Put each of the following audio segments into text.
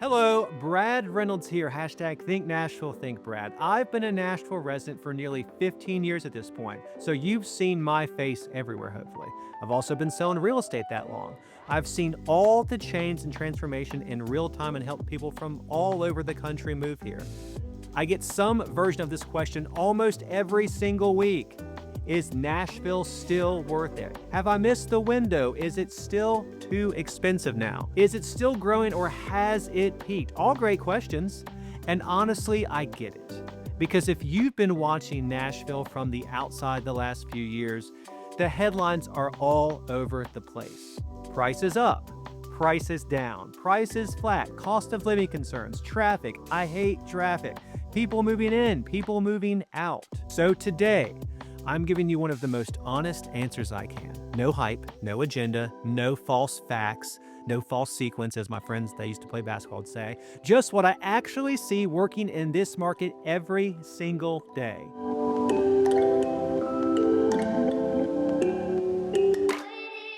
Hello, Brad Reynolds here. Hashtag Think Nashville, Think Brad. I've been a Nashville resident for nearly 15 years at this point, so you've seen my face everywhere, hopefully. I've also been selling real estate that long. I've seen all the change and transformation in real time and helped people from all over the country move here. I get some version of this question almost every single week. Is Nashville still worth it? Have I missed the window? Is it still too expensive now? Is it still growing or has it peaked? All great questions. And honestly, I get it. Because if you've been watching Nashville from the outside the last few years, the headlines are all over the place. Prices up, prices down, prices flat, cost of living concerns, traffic. I hate traffic. People moving in, people moving out. So today, I'm giving you one of the most honest answers I can. No hype, no agenda, no false facts, no false sequence, as my friends that used to play basketball would say. Just what I actually see working in this market every single day.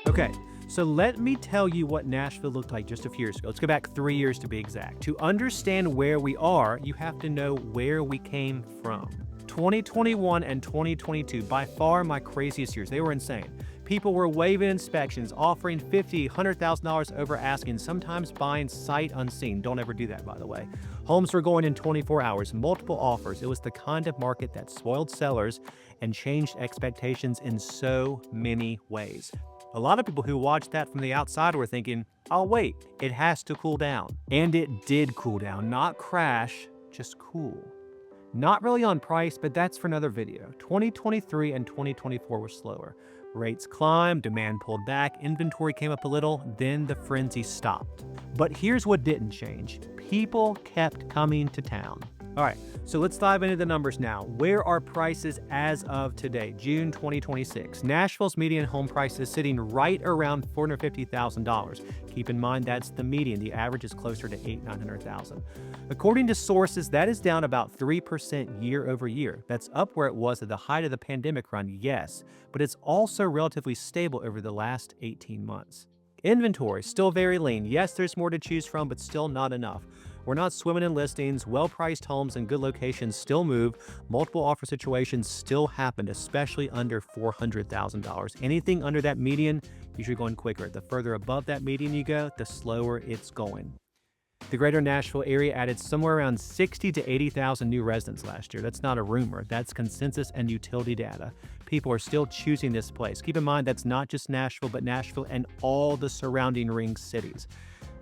Okay, so let me tell you what Nashville looked like just a few years ago. Let's go back 3 years to be exact. To understand where we are, you have to know where we came from. 2021 and 2022, by far my craziest years. They were insane. People were waiving inspections, offering $50,000, $100,000 over asking, sometimes buying sight unseen. Don't ever do that, by the way. Homes were going in 24 hours, multiple offers. It was the kind of market that spoiled sellers and changed expectations in so many ways. A lot of people who watched that from the outside were thinking, oh wait, it has to cool down. And it did cool down, not crash, just cool. Not really on price, but that's for another video. 2023 and 2024 were slower. Rates climbed, demand pulled back, inventory came up a little, then the frenzy stopped. But here's what didn't change. People kept coming to town. All right, so let's dive into the numbers now. Where are prices as of today, June 2026? Nashville's median home price is sitting right around $450,000. Keep in mind that's the median. The average is closer to $800,000-$900,000. According to sources, that is down about 3% year over year. That's up where it was at the height of the pandemic run, yes, but it's also relatively stable over the last 18 months. Inventory, still very lean. Yes, there's more to choose from, but still not enough. We're not swimming in listings. Well-priced homes and good locations still move. Multiple offer situations still happen, especially under $400,000. Anything under that median, usually going quicker. The further above that median you go, the slower it's going. The greater Nashville area added somewhere around 60 to 80,000 new residents last year. That's not a rumor. That's consensus and utility data. People are still choosing this place. Keep in mind, that's not just Nashville, but Nashville and all the surrounding ring cities.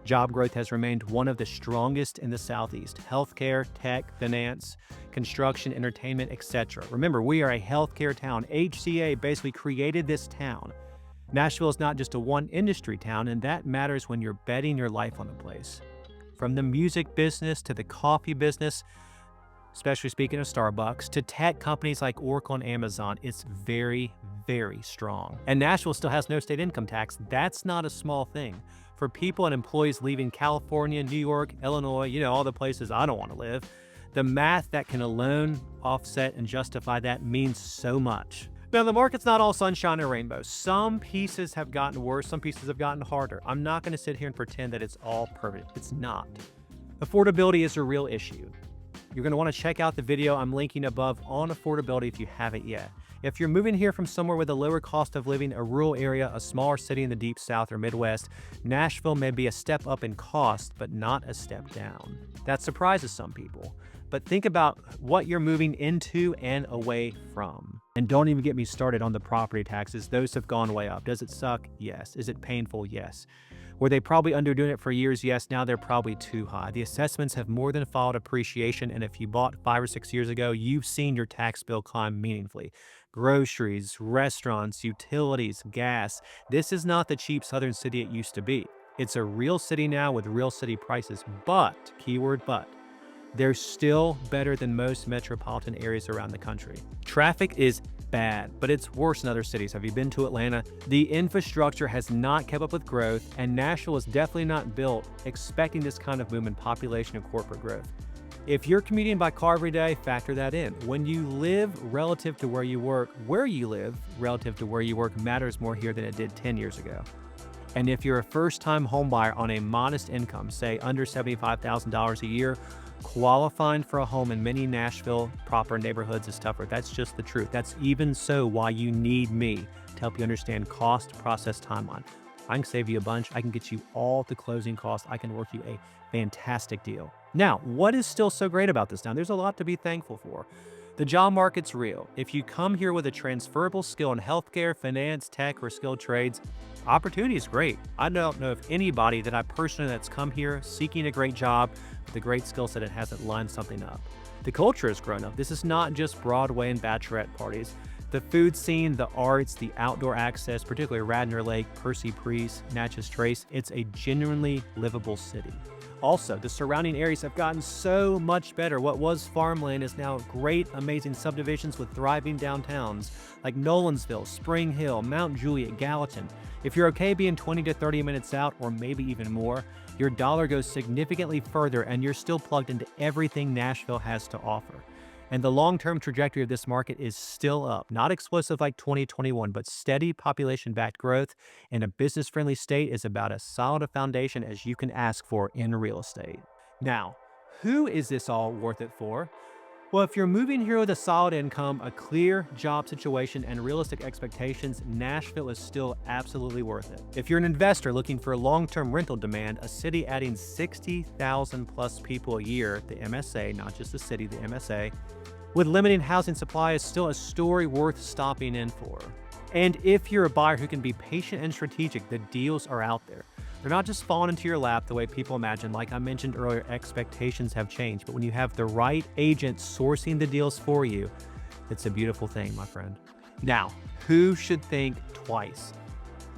Job growth has remained one of the strongest in the Southeast. Healthcare, tech, finance, construction, entertainment, etc. Remember, we are a healthcare town. HCA basically created this town. Nashville is not just a one-industry town, and that matters when you're betting your life on a place. From the music business to the coffee business, especially speaking of Starbucks, to tech companies like Oracle and Amazon, it's very, very strong. And Nashville still has no state income tax. That's not a small thing. For people and employees leaving California, New York, Illinois, all the places I don't want to live, the math that can alone offset and justify that means so much. Now, the market's not all sunshine and rainbows. Some pieces have gotten worse, some pieces have gotten harder. I'm not going to sit here and pretend that it's all perfect. It's not. Affordability is a real issue. You're going to want to check out the video I'm linking above on affordability if you haven't yet. If you're moving here from somewhere with a lower cost of living, a rural area, a smaller city in the deep South or Midwest, Nashville may be a step up in cost, but not a step down. That surprises some people. But think about what you're moving into and away from. And don't even get me started on the property taxes. Those have gone way up. Does it suck? Yes. Is it painful? Yes. Were they probably underdoing it for years? Yes. Now they're probably too high. The assessments have more than followed appreciation, and if you bought 5 or 6 years ago, you've seen your tax bill climb meaningfully. Groceries, restaurants, utilities, gas. This is not the cheap southern city it used to be. It's a real city now with real city prices, but, keyword but, they're still better than most metropolitan areas around the country. Traffic is bad, but it's worse in other cities. Have you been to Atlanta? The infrastructure has not kept up with growth, and Nashville is definitely not built expecting this kind of boom in population and corporate growth. If you're commuting by car every day, factor that in. When you live relative to where you work, where you live relative to where you work matters more here than it did 10 years ago. And if you're a first-time homebuyer on a modest income, say under $75,000 a year, qualifying for a home in many Nashville proper neighborhoods is tougher. That's just the truth. That's even so why you need me to help you understand cost, process, timeline. I can save you a bunch. I can get you all the closing costs. I can work you a fantastic deal. Now, what is still so great about this town? There's a lot to be thankful for. The job market's real. If you come here with a transferable skill in healthcare, finance, tech, or skilled trades, opportunity is great. I don't know of anybody that I personally that's come here seeking a great job with a great skill set that hasn't lined something up. The culture has grown up. This is not just Broadway and bachelorette parties. The food scene, the arts, the outdoor access, particularly Radnor Lake, Percy Priest, Natchez Trace, it's a genuinely livable city. Also, the surrounding areas have gotten so much better. What was farmland is now great, amazing subdivisions with thriving downtowns like Nolensville, Spring Hill, Mount Juliet, Gallatin. If you're okay being 20 to 30 minutes out, or maybe even more, your dollar goes significantly further and you're still plugged into everything Nashville has to offer. And the long-term trajectory of this market is still up, not explosive like 2021, but steady population-backed growth, and a business-friendly state is about as solid a foundation as you can ask for in real estate. Now, who is this all worth it for? Well, if you're moving here with a solid income, a clear job situation, and realistic expectations, Nashville is still absolutely worth it. If you're an investor looking for long-term rental demand, a city adding 60,000 plus people a year, the MSA, not just the city, the MSA, with limited housing supply is still a story worth stopping in for. And if you're a buyer who can be patient and strategic, the deals are out there. They're not just falling into your lap the way people imagine. Like I mentioned earlier, expectations have changed. But when you have the right agent sourcing the deals for you, it's a beautiful thing, my friend. Now, who should think twice?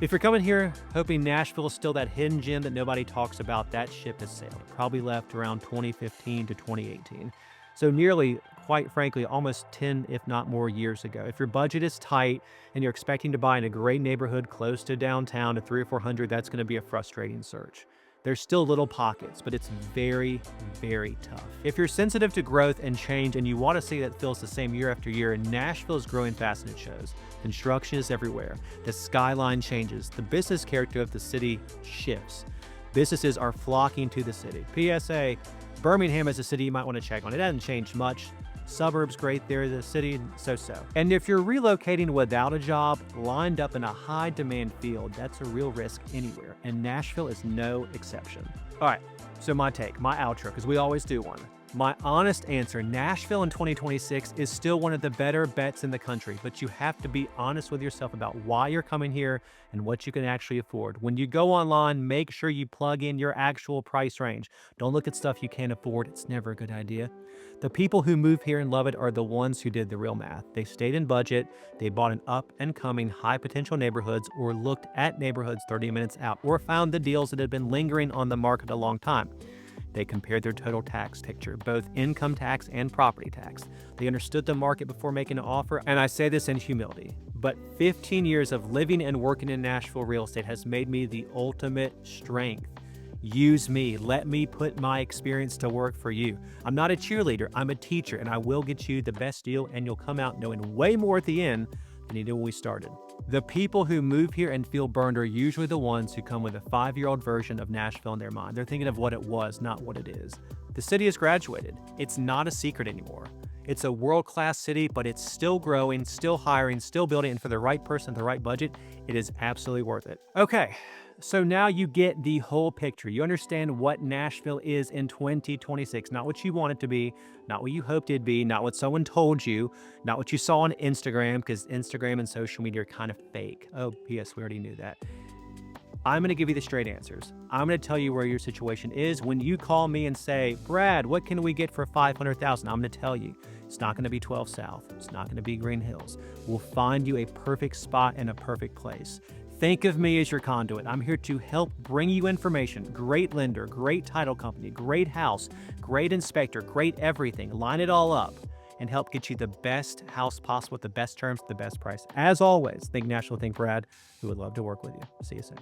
If you're coming here hoping Nashville is still that hidden gem that nobody talks about, that ship has sailed. It probably left around 2015 to 2018. So nearly, quite frankly, almost 10, if not more years ago. If your budget is tight and you're expecting to buy in a great neighborhood close to downtown to 300 or 400, that's going to be a frustrating search. There's still little pockets, but it's very, very tough. If you're sensitive to growth and change and you want to see that feels the same year after year, Nashville is growing fast and it shows. Construction is everywhere. The skyline changes. The business character of the city shifts. Businesses are flocking to the city. PSA, Birmingham is a city you might want to check on. It hasn't changed much. Suburbs great there, the city so-so. And if you're relocating without a job, lined up in a high demand field, that's a real risk anywhere, and Nashville is no exception. All right, so my take, my outro, because we always do one. My honest answer, Nashville in 2026 is still one of the better bets in the country, but you have to be honest with yourself about why you're coming here and what you can actually afford. When you go online, make sure you plug in your actual price range. Don't look at stuff you can't afford. It's never a good idea. The people who move here and love it are the ones who did the real math. They stayed in budget, they bought in up-and-coming high-potential neighborhoods, or looked at neighborhoods 30 minutes out, or found the deals that had been lingering on the market a long time. They compared their total tax picture, both income tax and property tax. They understood the market before making an offer, and I say this in humility, but 15 years of living and working in Nashville real estate has made me the ultimate strength. Use me. Let me put my experience to work for you. I'm not a cheerleader. I'm a teacher, and I will get you the best deal, and you'll come out knowing way more at the end than you did when we started. The people who move here and feel burned are usually the ones who come with a 5-year-old version of Nashville in their mind. They're thinking of what it was, not what it is. The city has graduated. It's not a secret anymore. It's a world-class city, but it's still growing, still hiring, still building, and for the right person at the right budget, it is absolutely worth it. Okay, so now you get the whole picture. You understand what Nashville is in 2026, not what you want it to be, not what you hoped it'd be, not what someone told you, not what you saw on Instagram, because Instagram and social media are kind of fake. Oh, P.S., we already knew that. I'm going to give you the straight answers. I'm going to tell you where your situation is. When you call me and say, Brad, what can we get for $500,000? I'm going to tell you, it's not going to be 12 South. It's not going to be Green Hills. We'll find you a perfect spot and a perfect place. Think of me as your conduit. I'm here to help bring you information. Great lender, great title company, great house, great inspector, great everything. Line it all up and help get you the best house possible with the best terms, the best price. As always, think Nashville, think Brad, who would love to work with you. See you soon.